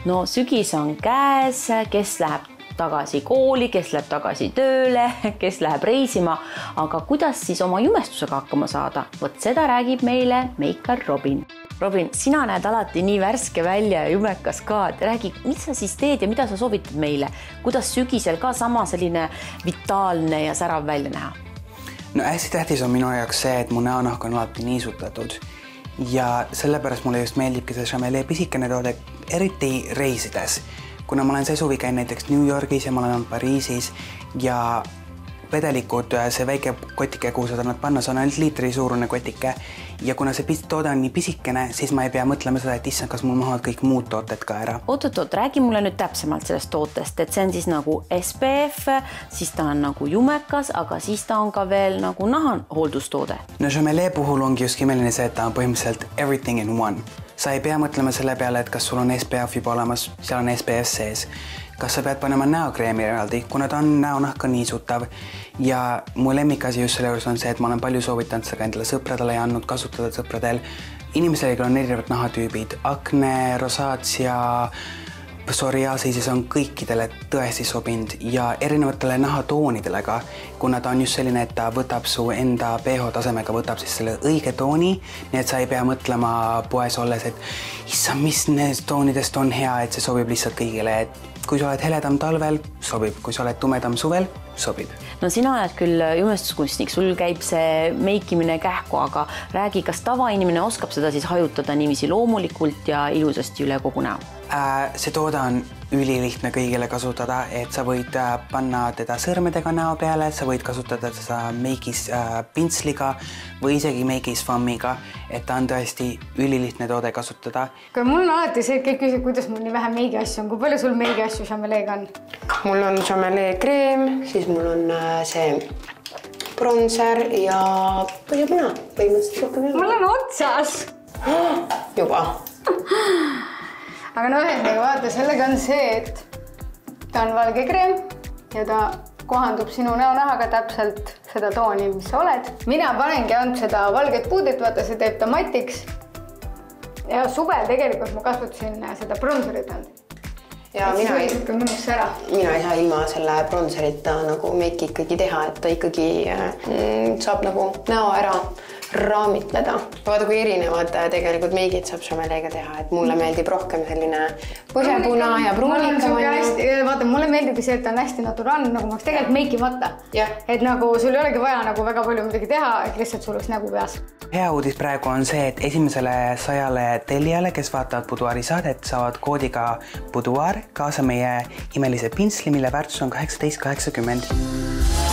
no sügis on käes, kes läheb tagasi kooli, kes läheb tagasi tööle, kes läheb reisima, aga kuidas siis oma jumestusega hakkama saada? Vot seda räägib meile meikar Robin. Robin, sina näed alati nii värske välja ja jumekas ka, et räägi, mis sa siis teed ja mida sa soovitad meile? Kuidas sügisel ka sama selline vitaalne ja särav välja näha? No hästi tähtis on minu jaoks see, et mu näonahk on alati niisutatud ja sellepärast mulle just meeldibki see Chamelee pisikene toode, eriti reisides. Kuna ma olen see suvi käin näiteks New Yorgis ja ma olen olnud Pariisis ja vedelikud, see väike kotike, kuhu saad nad panna, see on ainult liitri suurune kotike ja kuna see toode on nii pisikene, siis ma ei pea mõtlema seda, et issand, kas mul mahavad kõik muud tooted ka ära. Oot, räägi mulle nüüd täpsemalt sellest tootest, et see on siis nagu SPF, siis ta on nagu jumekas, aga siis ta on ka veel nagu nahahooldustoode. No Chamelee puhul ongi just imeline see, et ta on põhimõtteliselt everything in one. Sa ei pea mõtlema selle peale, et kas sul on SPF juba olemas, seal on SPF sees. Kas sa pead panema näokreemi eraldi, kuna ta on näonahka niisutav ja mu lemmikasi just selle juures on see, et ma olen palju soovitanud seda ka endale sõpradele ja andnud kasutada sõpradel. Inimestel on erinevad nahatüübid, akne, rosaatsia, psoriaasis on kõikidele tõesti sobinud ja erinevatele nahatoonidele ka, kuna ta on just selline, et ta võtab su enda pH tasemega, võtab siis selle õige tooni, nii et sa ei pea mõtlema poes olles, et issand, mis nendest toonidest on hea, et see sobib lihtsalt kõigile, et kui sa oled heledam talvel, sobib, kui sa oled tumedam suvel, sobib. No sina oled küll jumestuskunstnik, sul käib see meikimine kähku, aga räägi, kas tavainimene oskab seda siis hajutada niiviisi loomulikult ja ilusasti üle kogu näo? See toode on ülilihtne kõigile kasutada, et sa võid panna teda sõrmedega näo peale, sa võid kasutada seda meigis pintsliga või isegi meigis fammiga, et ta on tõesti ülilihtne toode kasutada. Kui mul on alati see, et kõik küsib, kuidas mul nii vähe meigi asju on, kui palju sul meigi asju Chameleega on? Mul on Chamelee kreem, siis mul on see bronser ja põhjapuna. Mul on otsas! Juba. Aga no ühesõnaga vaata, sellega on see, et ta on valge kreem ja ta kohandub sinu näonahaga täpselt seda tooni, mis sa oled. Mina panengi ainult seda valget puudrit, vaata, see teeb ta matiks. Ja suvel tegelikult ma kasutasin seda bronserit olnud. Ja mina ei saa ilma selle bronserita nagu meiki ikkagi teha, et ta ikkagi saab nagu näo ära raamitleda. Vaata, kui erinevad tegelikult meigid saab Chameleega teha, et mulle meeldib rohkem selline põhjapuna ja pruunika. Vaata, mulle meeldib see, et ta on hästi naturaalne, nagu ma oleks tegelikult meikimata. Et nagu sul ei olegi vaja nagu väga palju midagi teha, et lihtsalt sul oleks nägu peas. Hea uudis praegu on see, et esimesele 100 tellijale, kes vaatavad Buduaari saadet, saavad koodiga Buduaar kaasa meie imelise pintsli, mille väärtus on 18,80.